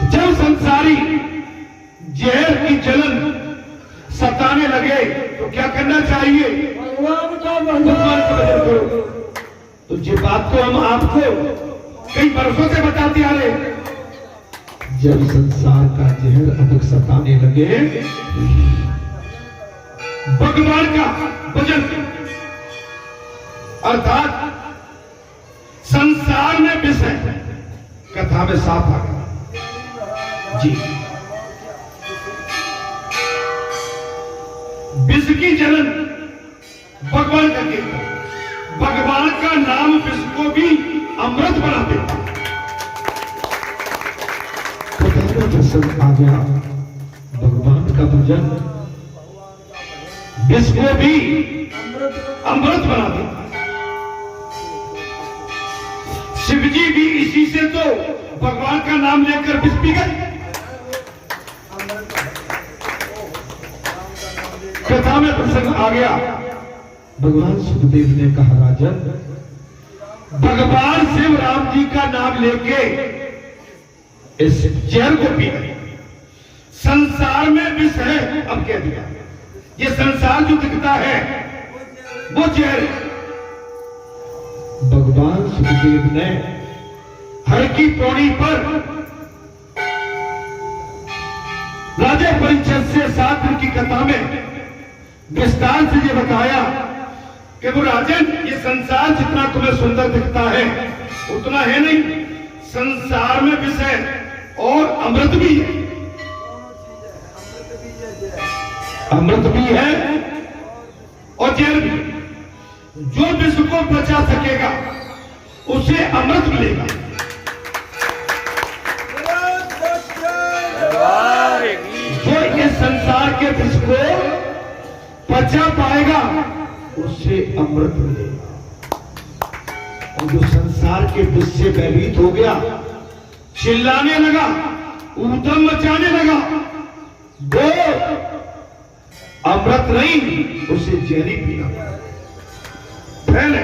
जब संसारी जहर की जलन सताने लगे तो क्या करना चाहिए? भगवान का भजन करो। तो ये बात तो हम आपको कई वर्षों से बताते आ रहे। जब संसार का जहर अधिक सताने लगे, भगवान का भजन अर्थात संसार में विष है, कथा में साफ आ गया जी। विष की जलन भगवान का कीर्तन, भगवान का नाम विष को भी अमृत बना देता। प्रसन्न आ गया, भगवान का भजन विष को भी अमृत बना देता। शिव जी भी इसी से तो भगवान का नाम लेकर विष पी गए। कथा में प्रसंग आ गया, भगवान सुखदेव ने कहा, राजन, भगवान शिव राम जी का नाम लेके इस जहर को पी गए। संसार में विष है, अब कह दिया, ये संसार जो दिखता है वो जहर है। भगवान सुखदेव ने हर की पौड़ी पर राजा परीक्षित से 7 दिन की कथा में विस्तार से ये बताया कि वो राजन, ये संसार जितना तुम्हें सुंदर दिखता है उतना है नहीं। संसार में विष है और अमृत भी है, अमृत भी है और जहर भी। जो विष को बचा सकेगा उसे अमृत मिलेगा, जो इस संसार के विष को बचा पाएगा उसे अमृत मिलेगा। और जो संसार के विष से भयभीत हो गया, चिल्लाने लगा, ऊधम मचाने लगा, वो अमृत नहीं, उसे जहरी पीना पहले।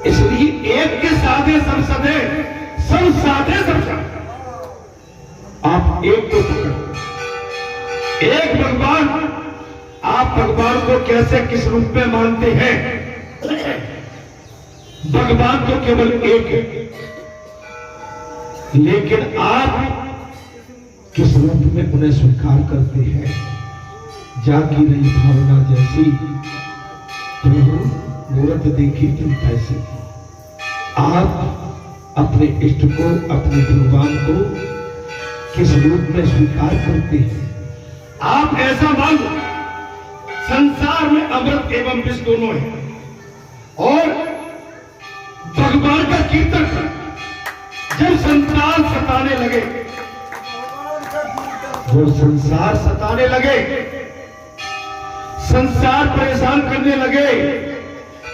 इसलिए एक के साधे सब सधे, सब साधे सब साधे। आप एक को पकड़ो, एक भगवान। आप भगवान को कैसे किस रूप में मानते हैं? भगवान तो केवल एक है, लेकिन आप किस रूप में उन्हें स्वीकार करते हैं? जागी रही भावना जैसी, प्रभु मूर्त देखी तुम कैसी। आप अपने इष्ट को, अपने भगवान को किस रूप में स्वीकार करते हैं? आप ऐसा मानो संसार में अमृत एवं विष दोनों है, और भगवान का कीर्तन कर। जब संसार सताने लगे, जो संसार सताने लगे, संसार परेशान करने लगे,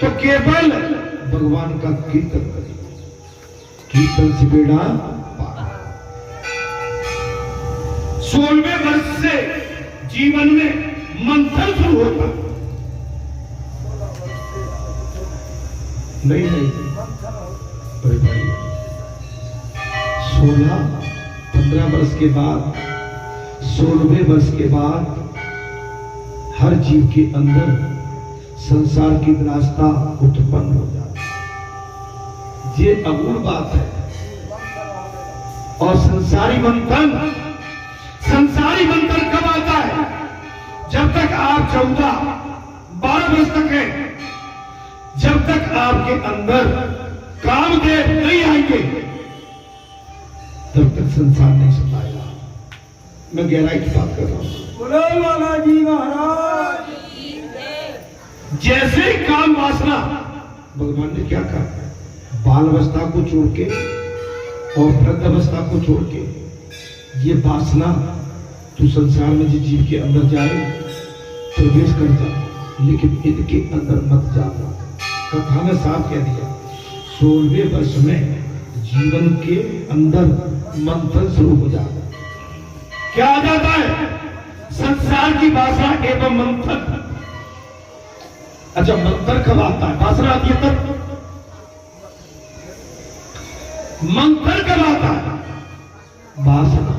तो केवल भगवान का कीर्तन करें। कीर्तन से बेड़ा पार। 16वें वर्ष से जीवन में मंथन शुरू होता। नहीं अरे भाई, 16-15 वर्ष के बाद, 16वें वर्ष के बाद हर जीव के अंदर संसार की विलासता उत्पन्न हो जाती है। ये अगुण बात है। और संसारी मंथन कब आता है? जब तक आप 14-12 वर्ष तक हैं, जब तक आपके अंदर कामदेव नहीं आएंगे, तब तक संसार नहीं सताएगा। मैं गहराई की बात कर रहा हूं। बोलो लाला जी महाराज। जैसे ही काम वासना, भगवान ने क्या कहा? बाल अवस्था को छोड़ के और वृद्ध अवस्था को छोड़ के ये वासना तू संसार में जिस जीव के अंदर जाए प्रवेश कर जा, लेकिन इनके अंदर मत जाना। कथा में साफ कह दिया, 16वें वर्ष में जीवन के अंदर मंथन शुरू हो जाता। क्या आ जाता है? संसार की भाषा एवं मंथन। अच्छा, मंत्र कब आता है? बासना आती है तब। मंत्र कब आता है? बासना।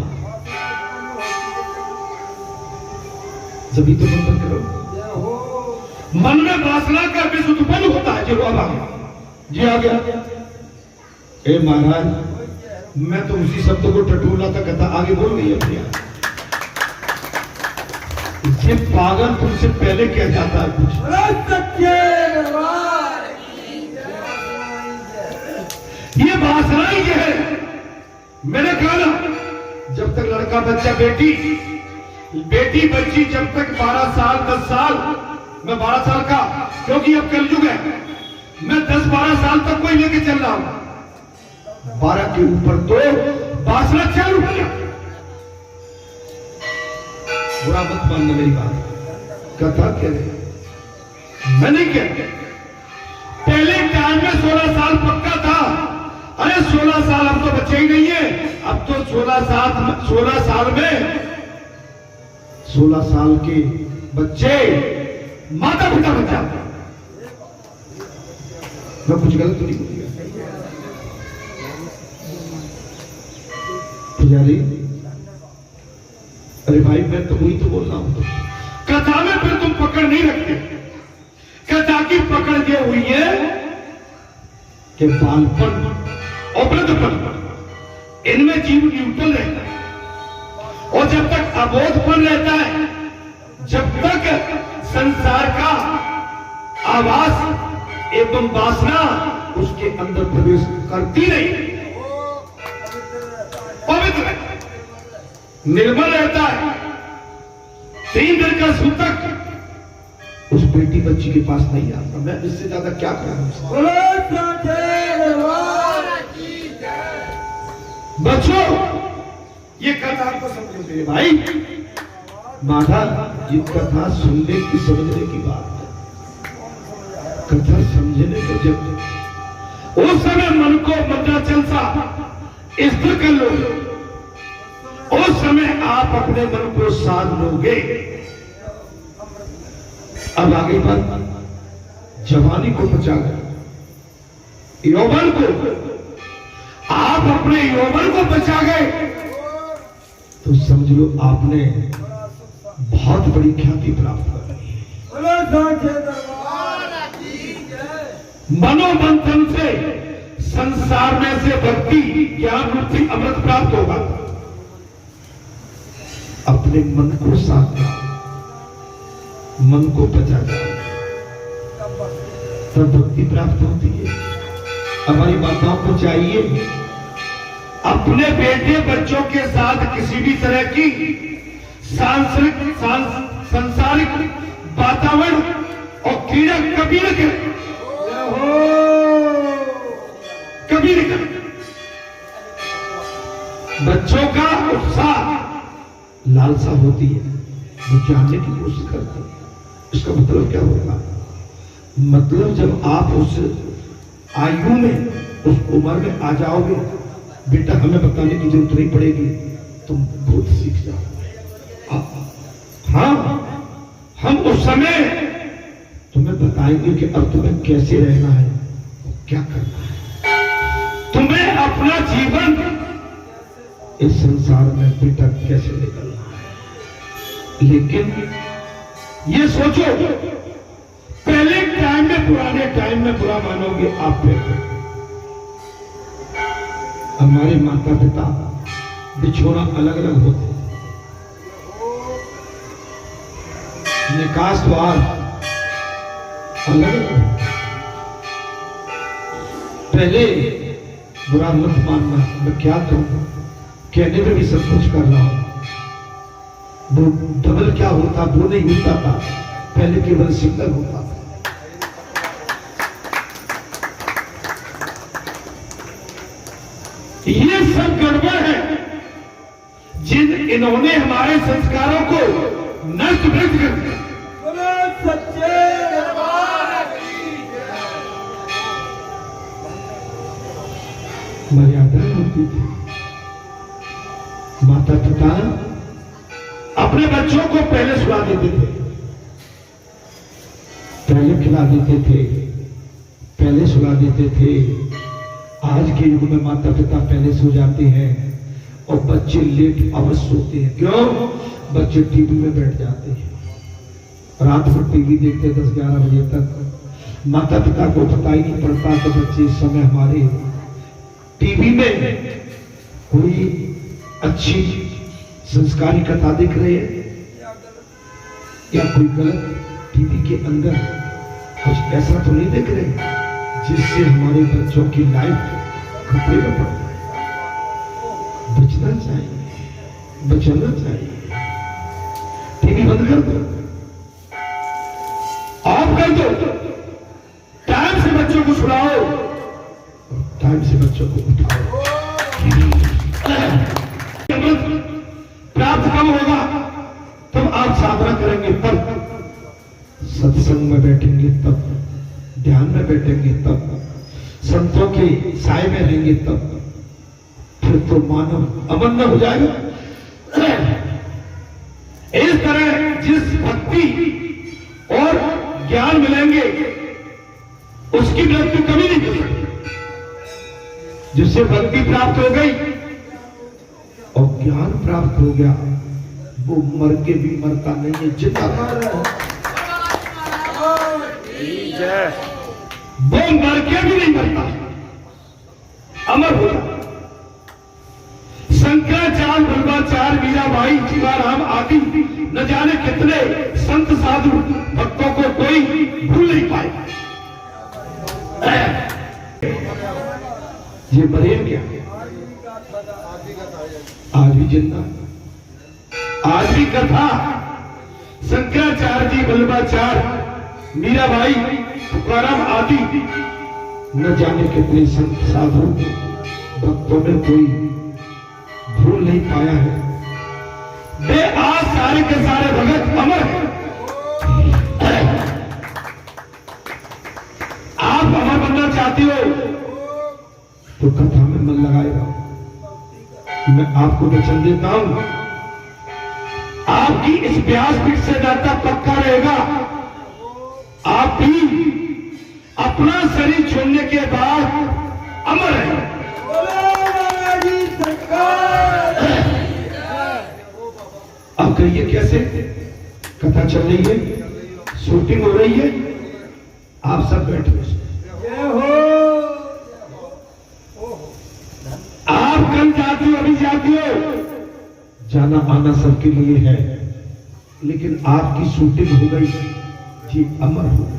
जब तो मंत्र करो, मन में वासना का विष उत्पन्न होता है। जो अब आ गया, जी आ गया। ए महाराज, मैं तो उसी शब्द को टटोला था, कहता आगे बोल गई अपनी। ये पागल तुमसे पहले कह जाता है कुछ। ये वासना ही है। मैंने कहा ना, जब तक लड़का बच्चा बेटी बच्ची जब तक 12 साल 10 साल, मैं 12 साल का, क्योंकि अब कलयुग है, मैं 10-12 साल तक कोई लेके चल रहा हूं। 12 के ऊपर तो वासना चालू हो गया। बुरा मत मानना मेरी बात, कथा कह रहे, मैं नहीं कह। पहले टाइम में 16 साल पक्का था। अरे 16 साल, अब तो बच्चे ही नहीं है। अब तो 16 साल में 16 साल के बच्चे माता पिता बन जाते। मैं कुछ गलत तो नहीं बोल गया पुजारी? अरे भाई, मैं तो वही तो बोल रहा हूं। तो कथा में फिर तुम पकड़ नहीं रखते। कथा की पकड़ ये हुई है कि बालपन और वृद्धपन, इनमें जीव न्यूट्रल रहता है। और जब तक अबोधपन रहता है, जब तक संसार का आवास एवं वासना उसके अंदर प्रवेश करती नहीं, पवित्र रहता है, निर्मल रहता है। 3 दिन का सूतक उस बेटी बच्ची के पास नहीं आता। मैं इससे ज्यादा क्या करूं? बच्चों, ये कथा आपको समझ मेरे भाई। माता, ये कथा सुनने की समझने की बात है। कथा समझने को जब उस समय मन को मंत्राचल सा स्थिर कर लो, उस समय आप अपने मन को साध लोगे। अब आगे बात, जवानी को बचा गए, यौवन को, आप अपने यौवन को बचा गए तो समझ लो आपने बहुत बड़ी ख्याति प्राप्त कर ली। मनोमंथन से संसार में से भक्ति ज्ञान रूपी अमृत प्राप्त होगा। अपने मन को साधना, मन को बचा जाए, तब भक्ति प्राप्त होती है। हमारी माताओं को चाहिए अपने बेटे बच्चों के साथ किसी भी तरह की सांसारिक वातावरण और क्रीड़ा कभी न करें, कभी नहीं करें। बच्चों का उत्साह लालसा होती है, वो जानने की कोशिश करते हैं। इसका मतलब क्या होगा? मतलब जब आप उस आयु में, उस उम्र में आ जाओगे, बेटा हमें बताने की जरूरत नहीं पड़ेगी, तुम खुद सीख जाओ। हाँ, हम उस समय तुम्हें बताएंगे कि अब तुम्हें कैसे रहना है, क्या करना है, तुम्हें अपना जीवन इस संसार में बेटा कैसे निकलना है। लेकिन ये सोचो, पहले टाइम में, पुराने टाइम में बुरा मानोगे आप पे। हमारे माता पिता बिछोना अलग अलग होते, निकास द्वार अलग अलग। पहले बुरा मत मानना, मैं क्या कहूं, कहने में भी सब कुछ कर रहा हूं। वो डबल क्या होता, वो नहीं होता था, पहले केवल सिंगल होता था। ये सब गड़बड़ है, जिन इन्होंने हमारे संस्कारों को नष्ट भ्रष्ट कर दिया। सच्चे मर्यादा होती थी। माता पिता अपने बच्चों को पहले सुला देते थे, पहले खिला देते थे, पहले सुला देते थे। आज के युग में माता पिता पहले सो जाते हैं और बच्चे लेट अवश्य सोते हैं। क्यों? बच्चे टीवी में बैठ जाते हैं, रात भर टीवी देखते 10-11 बजे तक। माता पिता को पता ही नहीं पड़ता तो बच्चे इस समय हमारे टीवी में कोई अच्छी संस्कारी कथा देख रहे हैं या कोई गलत टीवी के अंदर कुछ ऐसा तो नहीं देख रहे जिससे हमारे बच्चों की लाइफ खतरे में पड़ जाए। बचना चाहिए, बचाना चाहिए। टीवी बंद कर दो, ऑफ कर दो, टाइम से बच्चों को सुलाओ, टाइम से बच्चों को उठाओ। प्राप्त कब होगा? तब आप साधना करेंगे, तब सत्संग में बैठेंगे, तब ध्यान में बैठेंगे, तब संतों के साय में रहेंगे, तब फिर तो मानव अमन हो जाएगा। इस तरह जिस भक्ति और ज्ञान मिलेंगे उसकी मृत्यु कभी नहीं हो सकती। जिससे भक्ति प्राप्त हो गई और ज्ञान प्राप्त हो गया वो मर के भी मरता नहीं है, जिंदा है। वो मर के भी नहीं मरता, अमर होता। शंकराचार्य, वल्लभाचार्य, मीराबाई, तुकाराम आदि न जाने कितने संत साधु भक्तों को कोई भूल नहीं पाए। ये मरे क्या? आज भी जिंदा, आज भी कथा शंकराचार्य जी, वल्लभाचार्य, मीराबाई, तुकाराम आदि न जाने कितने संत साधु भक्तों में कोई भूल नहीं पाया है। वे आज सारे के सारे भगत अमर हैं। आप अमर बनना चाहते हो तो कथा में मन लगाएगा। मैं आपको वचन देता हूं, आपकी इस व्यासपीठ से नाता पक्का रहेगा। आप भी अपना शरीर छोड़ने के बाद अमर है। अब कहिए कैसे? कथा चल रही है, शूटिंग हो रही है, आप सब बैठे आप कल जाती हो, अभी जाती हो, जाना आना सबके लिए है, लेकिन आपकी शूटिंग हो गई जी, अमर हो गई।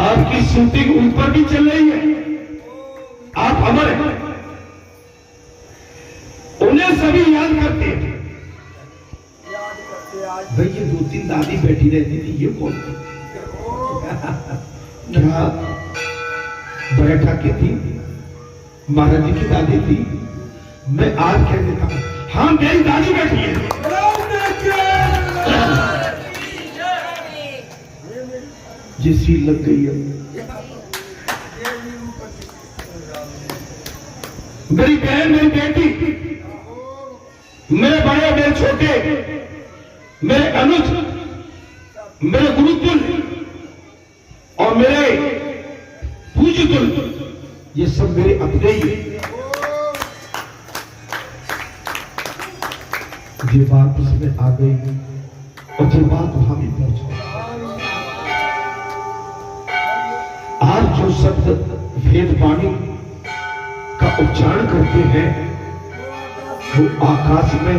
आपकी शूटिंग ऊपर भी चल रही है, आप अमर हैं। उन्हें सभी याद करते हैं। भाई ये 2-3 दादी बैठी रहती थी, ये कौन थी? क्या बैठा के थी? महाराज जी की दादी थी। मैं आज कह देता हूं, हाँ मेरी दादी बैठी है। जिसकी लग गई है मेरी बहन, मेरी बेटी, मेरे बड़े, मेरे छोटे, मेरे अनुज, मेरे गुरुकुल और मेरे पूज्यकुल, ये सब मेरे अपने ही हैं। ये बात उसमें आ गई और ये बात वहां भी पहुंच गई। आज जो शब्द वेद वाणी का उच्चारण करते हैं वो आकाश में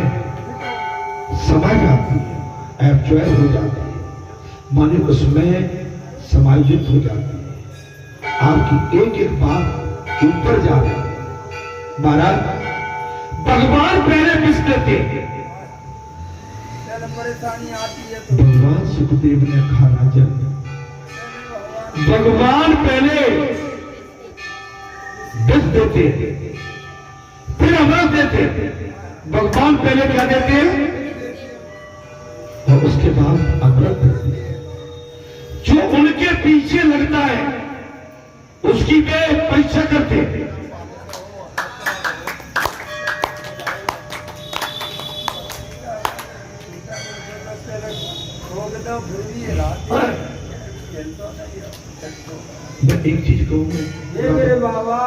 समा जाती है, एब्जॉर्ब हो जाती है, माने उसमें समायोजित हो जाती है। आपकी एक एक बात ऊपर जा रही है। महाराज भगवान पहले किसने थे? भगवान सुखदेव ने कहा, राजन भगवान पहले विष देते, फिर अमृत देते। भगवान पहले क्या देते हैं और उसके बाद अमृत देते हैं। जो उनके पीछे लगता है उसकी वे परीक्षा करते हैं। मैं एक चीज कहूंगा मेरे बाबा,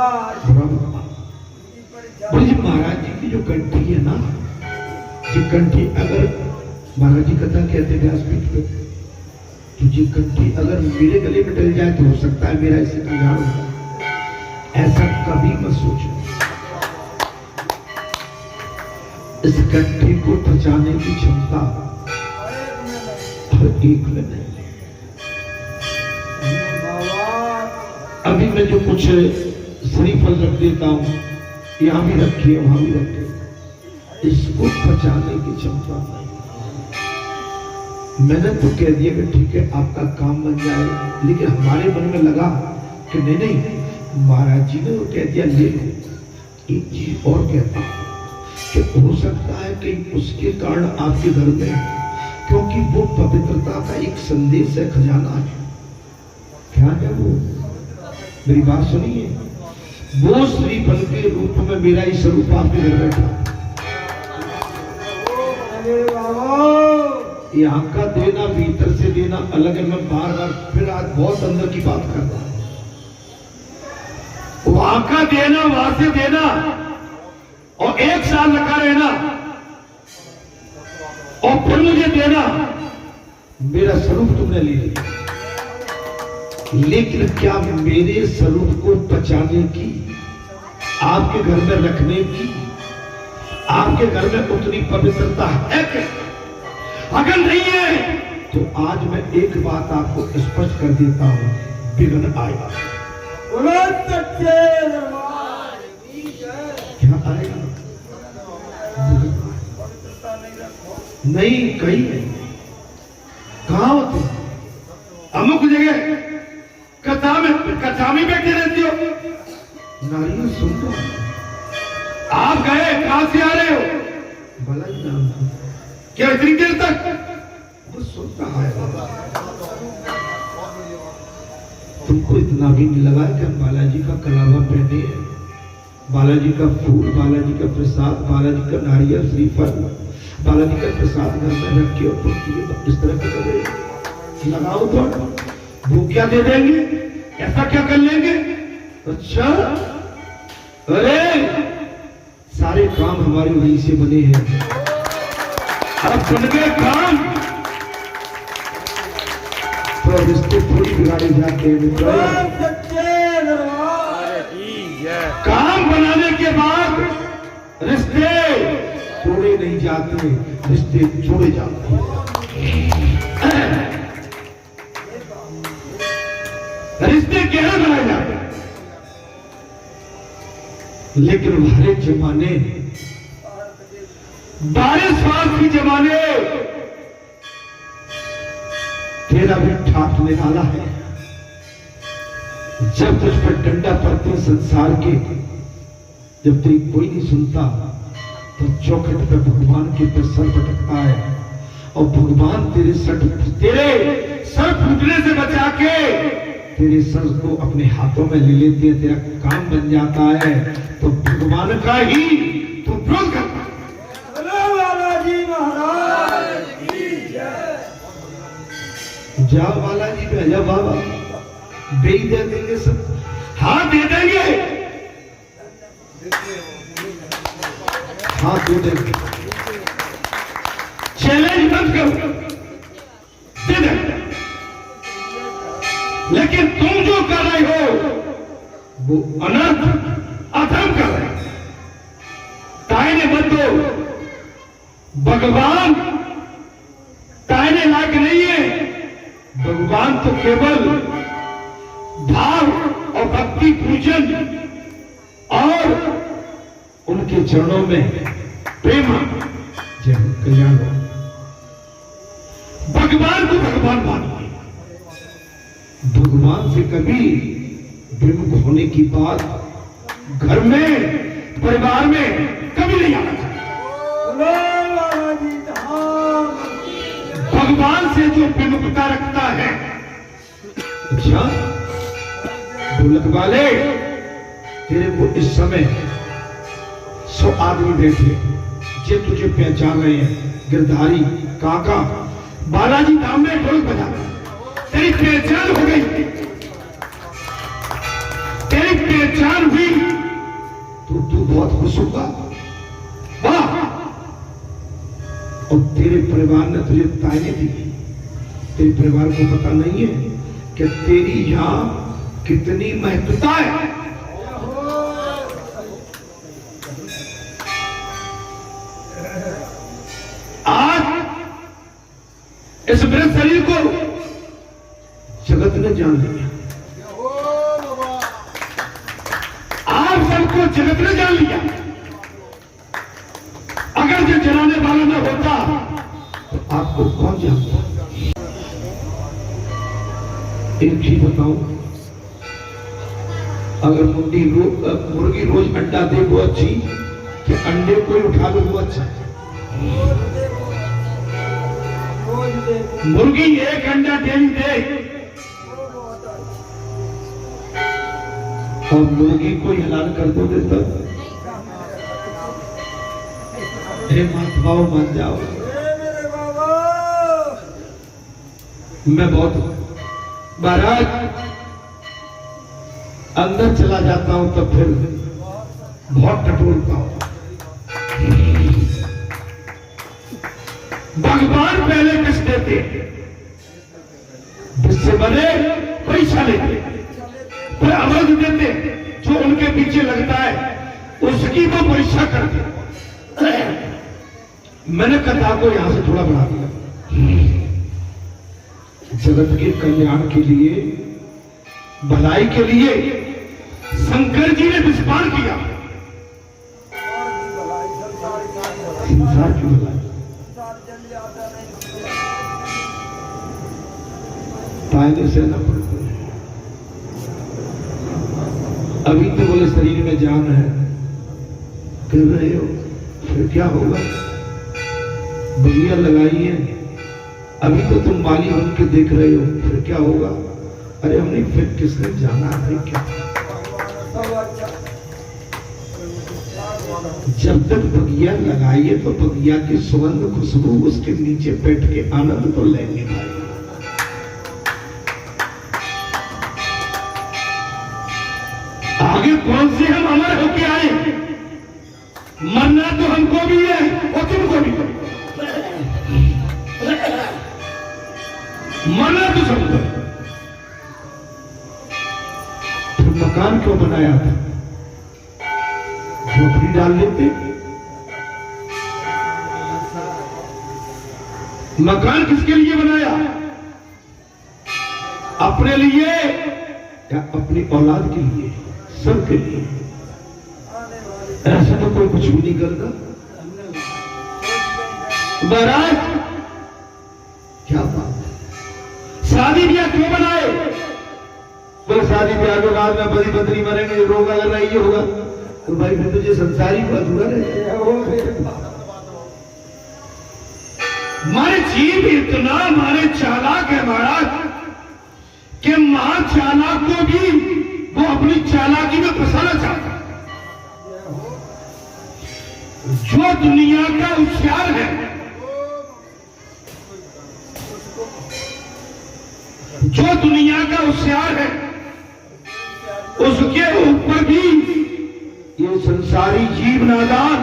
बोले महाराज जी की जो कंठी है ना, ये कंठी अगर महाराज जी कथा कहते व्यासपीठ पे, तो ये कंठी अगर मेरे गले में डल जाए तो हो सकता है मेरा इससे कल्याण होगा। ऐसा कभी मत सोचो। इस कंठी को बचाने की क्षमता हर एक में नहीं। अभी मैं जो कुछ श्रीफल रख देता हूं, यहां भी रखिए वहां भी रखे, इसको बचाने की क्षमता नहीं। मैंने तो कह दिया कि ठीक है आपका काम बन जाए, लेकिन हमारे मन में लगा कि नहीं नहीं, महाराज जी ने तो कह दिया ले लो। एक चीज और कहता हूं कि हो सकता है कि उसके कारण आपके घर में, क्योंकि वो पवित्रता का एक संदेश है, खजाना है। क्या है वो? मेरी बात सुनिए, वो श्रीफल के रूप में मेरा ही स्वरूप आपके घर बैठा। यहाँ का देना भीतर से देना अलग है। मैं बार बार फिर आज बहुत अंदर की बात कर रहा हूं। वहां का देना वहां से देना और 1 साल रखा रहना और फिर मुझे देना, मेरा स्वरूप तुमने ले लिया। लेकिन क्या मेरे स्वरूप को बचाने की, आपके घर में रखने की, आपके घर में उतनी पवित्रता है क्या? अगर नहीं है तो आज मैं एक बात आपको स्पष्ट कर देता हूं, विघ्न आएगा। क्या आएगा? नहीं, कहीं नहीं। कहां हो तुम? अमुक जगह कथा में बैठे रहती हो। नारियल सुन लो, आप गए, कहां से आ रहे हो? बालाजी नाम से। क्या इतनी देर तक? वो सुनता है। तुमको इतना भी नहीं लगा कि हम बालाजी का कलावा पहने हैं, बालाजी का फूल, बालाजी का प्रसाद, बालाजी का नारियल श्रीफल, बालाजी का प्रसाद घर में रख के और तुम इस तरह के करें लगाओ तो वो क्या दे देंगे? ऐसा क्या कर लेंगे? अच्छा, अरे सारे काम हमारे वहीं से बने हैं। अब बन गए काम तो रिश्ते थोड़ी बिगाड़े जाते हैं। काम बनाने के बाद रिश्ते तोड़े नहीं जाते, रिश्ते जोड़े जाते हैं। रिश्ते गहरे बनाए जाते हैं। लेकिन हमारे जमाने, 12 की जमाने तेरा भी ठाक निकाला है। जब तुझ पर डंडा पड़ते संसार के, जब तेरी कोई नहीं सुनता, तो चौखट पे भगवान के पे सर पटकता है और भगवान तेरे सर फूटने से बचा के तेरे सर को अपने हाथों में ले लेते हैं, तेरा काम बन जाता है, तो भगवान का ही तो विरोध करता है। बालाजी महाराज की जय। जाओ बालाजी पे, जा बाबा, दे देंगे सब। हाँ दे देंगे, हाँ दे देंगे। चैलेंज मत करो, दे देंगे। लेकिन तुम जो कर रहे हो वो अनर्थ, अधर्म कर रहे हो। ताईने मत दो, भगवान ताईने लायक नहीं है। भगवान तो केवल भाव और भक्ति पूजन और उनके चरणों में प्रेम जय कल्याण। भगवान को भगवान मानिए। भगवान से कभी विमुख होने की बात घर में, परिवार में कभी नहीं आना चाहिए। भगवान से जो विमुखता रखता है, अच्छा ढोलक वाले, तेरे को इस समय 100 आदमी बैठे जे तुझे पहचान रहे हैं। गिरधारी काका बालाजी धाम में ढोलक बजा रहे हैं। पहचान हो गई, तेरी पहचान हुई तो तू बहुत खुश होगा। वाह! और तेरे परिवार ने तुझे ताने दी, तेरे परिवार को पता नहीं है कि तेरी यहां कितनी महत्वता है। आज इस मृत शरीर को जगत ने जान लिया, आप सबको जगत ने जान लिया। अगर जो जलाने वाला न होता तो आपको कौन जानता? एक चीज बताऊं, अगर मुर्गी रोज अंडा दे वो अच्छी, कि अंडे कोई उठा लो वो अच्छा? मुर्गी एक अंडा डेली दे और मुर्गी को हलाल कर दो देता, हे मत खाओ मत जाओ। मैं बहुत महाराज अंदर चला जाता हूं तो फिर बहुत टटोलता हूं। भगवान पहले किस देते, जिससे बने पैसा लेते, फिर अवध देते, जो उनके पीछे लगता है उसकी वो पैसा करते। मैंने कथा को यहां से थोड़ा बढ़ा दिया। जगत के कल्याण के लिए, भलाई के लिए शंकर जी ने विस्फार किया। संसार की भलाई पायने से न पड़ते। अभी तो बोले शरीर में जान है, कर रहे हो, फिर क्या होगा? बगिया लगाई है, अभी तो तुम माली बन के देख रहे हो, फिर क्या होगा? अरे हमने फिर किसने जाना है क्या? जब तक बगिया लगाइए तो बगिया की सुगंध खुशबू उसके नीचे बैठ के आनंद तो लेंगे भाई। आगे कौन से हम अमर होके आए? मरना तो हमको भी है और तुमको भी। मरना तो सबको। फिर मकान क्यों बनाया था? झोपड़ी डाल लेते। मकान किसके लिए बनाया? अपने लिए या अपनी औलाद के लिए? सबके लिए। ऐसा तो कोई कुछ भी नहीं करता। महाराज क्या बात है? शादी ब्याह क्यों बनाए? बोले शादी ब्याह के बाद में बड़ी बदरी मरेंगे, रोग अगर नहीं होगा तो भाई फिर तुझे संसारी को अधूरा रहेगा। मारे जीव इतना मारे चालाक है महाराज कि महा चालाक को भी वो अपनी चालाकी में फंसाना चाहता। जो दुनिया का होशियार है, जो दुनिया का होशियार है, उसके ऊपर भी ये संसारी जीव नादान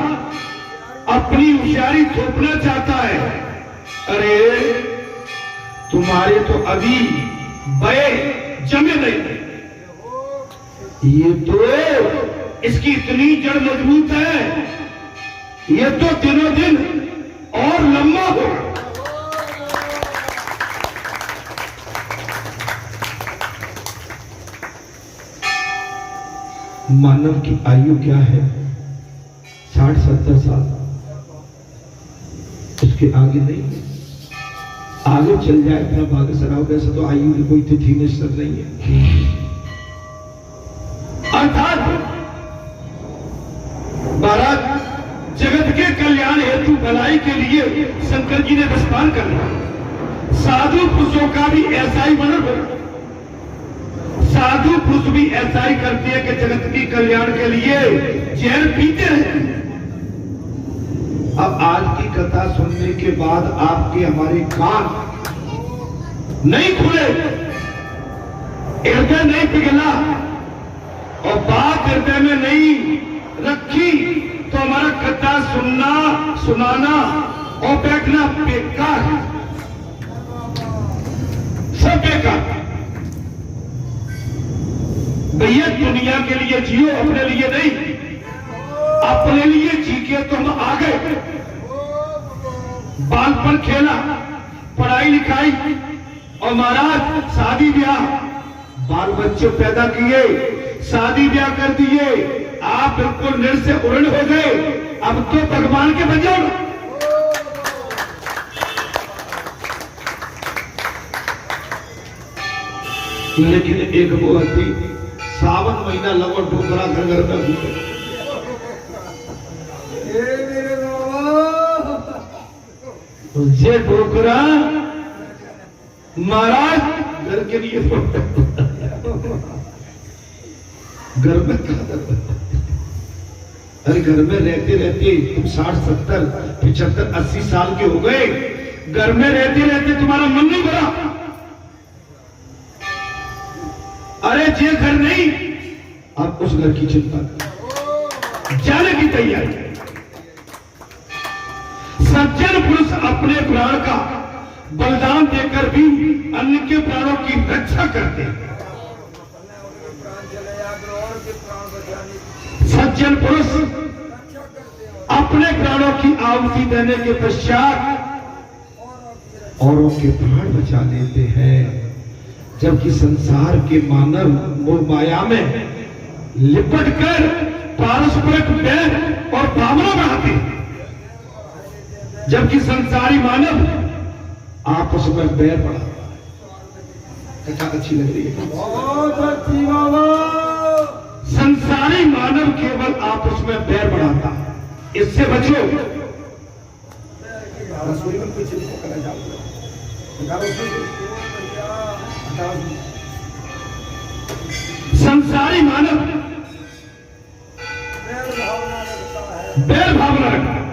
अपनी होशियारी थोपना चाहता है। अरे तुम्हारे तो अभी बे जमे नहीं, ये तो इसकी इतनी जड़ मजबूत है, ये तो दिनों दिन और लंबा हो। मानव की आयु क्या है? 60-70 साल, उसके आगे नहीं। आगे चल जाए फिर भाग्य सराव। वैसे तो आयु की कोई तिथि निश्चित नहीं है। अर्थात महाराज जगत के कल्याण हेतु भलाई के लिए शंकर जी ने विस्तार कर लिया। साधु पुरुषों का भी ऐसा ही मनोबल हो। साधु पुरुष भी ऐसा ही करते हैं कि जगत की कल्याण के लिए जहर पीते रहते हैं। अब आज की कथा सुनने के बाद आपके हमारे कान नहीं खुले हृदय नहीं पिघला और बात हृदय में नहीं रखी तो हमारा कथा सुनना, सुनाना और बैठना बेकार है, सब बेकार। भैया दुनिया के लिए जियो, अपने लिए नहीं। अपने लिए जी के तुम आ गए, बालपन खेला, पढ़ाई लिखाई और महाराज शादी ब्याह, बाल बच्चे पैदा किए, शादी ब्याह कर दिए, आप बिल्कुल निर से उड़ हो गए। अब तो भगवान के बन जाओ। लेकिन एक वो थी, सावन महीना लगो डोकरा घर घर में घूमे। ये डोकरा महाराज घर के लिए घर में अरे घर में रहते रहते तुम 60, 70, 75, 80 साल के हो गए, घर में रहते रहते तुम्हारा मन नहीं भरा। अरे जे घर नहीं, आप उस घर की चिंता करें, जाने की तैयारी। सज्जन पुरुष अपने प्राण का बलिदान देकर भी अन्य के प्राणों की रक्षा करते हैं। सज्जन पुरुष अपने प्राणों की आहुति देने के पश्चात औरों के प्राण बचा लेते हैं, जबकि संसार के मानव मोह माया में लिपटकर पारस्परिक बैर और भावना बढ़ाते हैं, जबकि संसारी मानव आपस में बैर बढ़ाता है। कथा अच्छी लग रही है, बहुत अच्छी बाबा। संसारी मानव केवल आपस में बैर बढ़ाता है, इससे बचो। रसोई में कुछ करना चाहूंगा, संसारी मानव बैर भावना रखता है।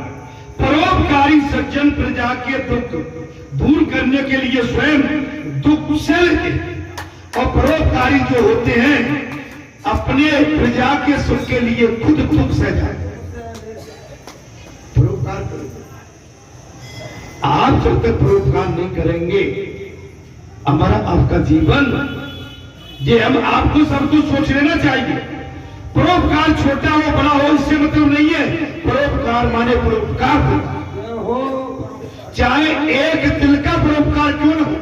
परोपकारी सज्जन प्रजा के दुख दूर करने के लिए स्वयं दुख से लेते, और परोपकारी जो होते हैं अपने प्रजा के सुख के लिए खुद दुख सह जाते। परोपकार करो, आप जब तक परोपकार नहीं करेंगे, हमारा आपका जीवन, ये हम आपको सब कुछ सोच लेना चाहिए। परोपकार छोटा हो बड़ा हो इससे मतलब नहीं है, परोपकार माने परोपकार हो, चाहे एक दिल का परोपकार क्यों न हो,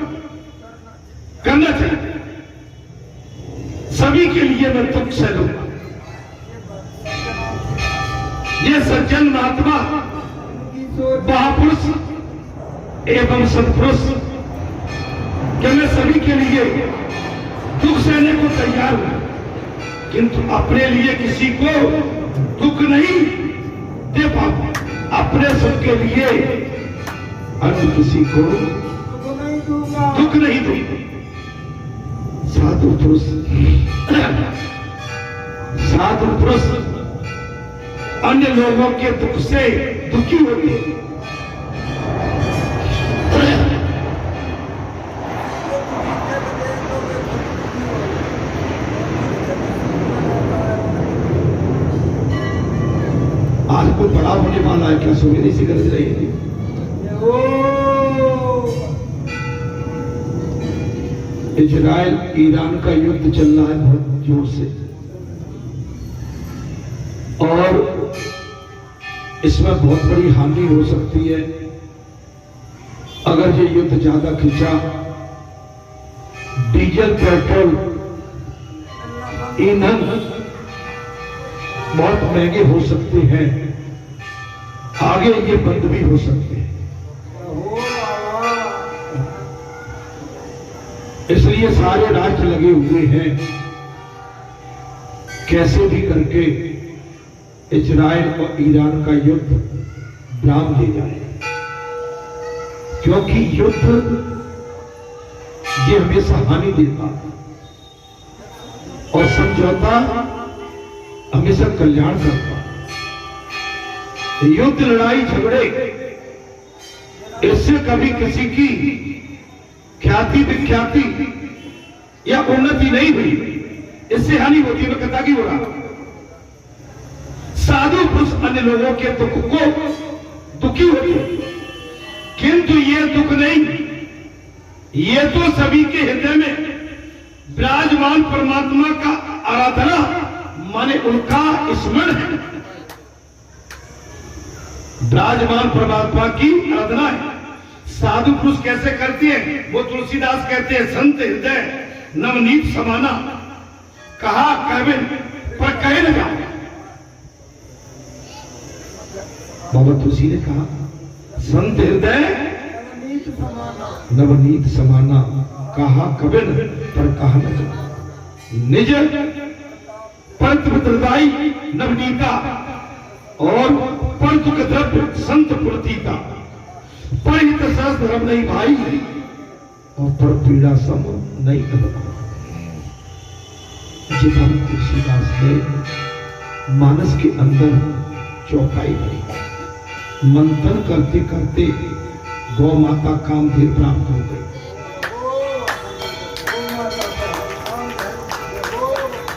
करना चाहिए। सभी के लिए मैं दुख सहूंगा। ये सज्जन महात्मा महापुरुष एवं सत्पुरुष कि मैं सभी के लिए दुख सहने को तैयार हूं, किंतु अपने लिए किसी को दुख नहीं दे पाता, अपने सुख के लिए अन्य किसी को दुख नहीं दूंगा। साधु पुरुष अन्य लोगों के दुख से दुखी होते हैं। आज कोई बड़ा होने वाला है क्या? सुबह सी गरज रही है। इजराइल ईरान का युद्ध चल रहा है बहुत जोर से, और इसमें बहुत बड़ी हानि हो सकती है अगर ये युद्ध ज्यादा खिंचा। डीजल, पेट्रोल, ईंधन बहुत महंगे हो सकते हैं, आगे ये बंद भी हो सकते हैं। इसलिए सारे राष्ट्र लगे हुए हैं कैसे भी करके इजराइल और ईरान का युद्ध विराम ले जाए, क्योंकि युद्ध ये हमेशा हानि देता और समझौता हमेशा कल्याण करता। युद्ध, लड़ाई, झगड़े, इससे कभी किसी की ख्याति विख्याति या उन्नति नहीं हुई, इससे हानि होती है। मैं कथा की हो रहा, साधु पुरुष अन्य लोगों के दुख को दुखी होते हैं, किंतु ये दुख नहीं, ये तो सभी के हृदय में विराजमान परमात्मा का आराधना माने उनका स्मरण है। विराजमान परमात्मा की आराधना है। साधु पुरुष कैसे करते हैं? वो तुलसीदास कहते हैं, संत हृदय नवनीत समाना, कहा कहवे पर कहे लगा। बाबा तुलसी ने कहा, संत हृदय नवनीत समाना, कहा कबिन पर कहा न जाना। निज परतदाई नवनीता और पर दुख द्रव्य संत पुरतीता, परिहित सहस धर्म नहीं भाई और पर पीड़ा सम नहीं दबा। जिस तुलसीदास ने मानस के अंदर चौपाई करी, मंथन करते करते गौ माता कामधेनु प्राप्त हो गई।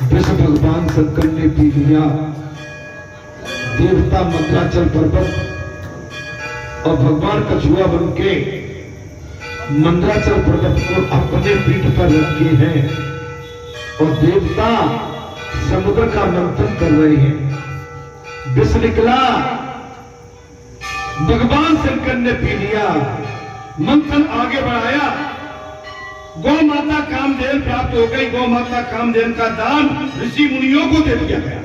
विष्णु भगवान शंकर ने पी लिया, देवता मंदराचल पर्वत और भगवान कछुआ बन के मंदराचल पर्वत को अपने पीठ पर रखे हैं और देवता समुद्र का मंथन कर रहे हैं। विष निकला, भगवान शंकर ने पी लिया, मंथन आगे बढ़ाया, गौ माता कामधेनु प्राप्त हो गई। गौ माता कामधेनु का दान ऋषि मुनियों को दे दिया गया।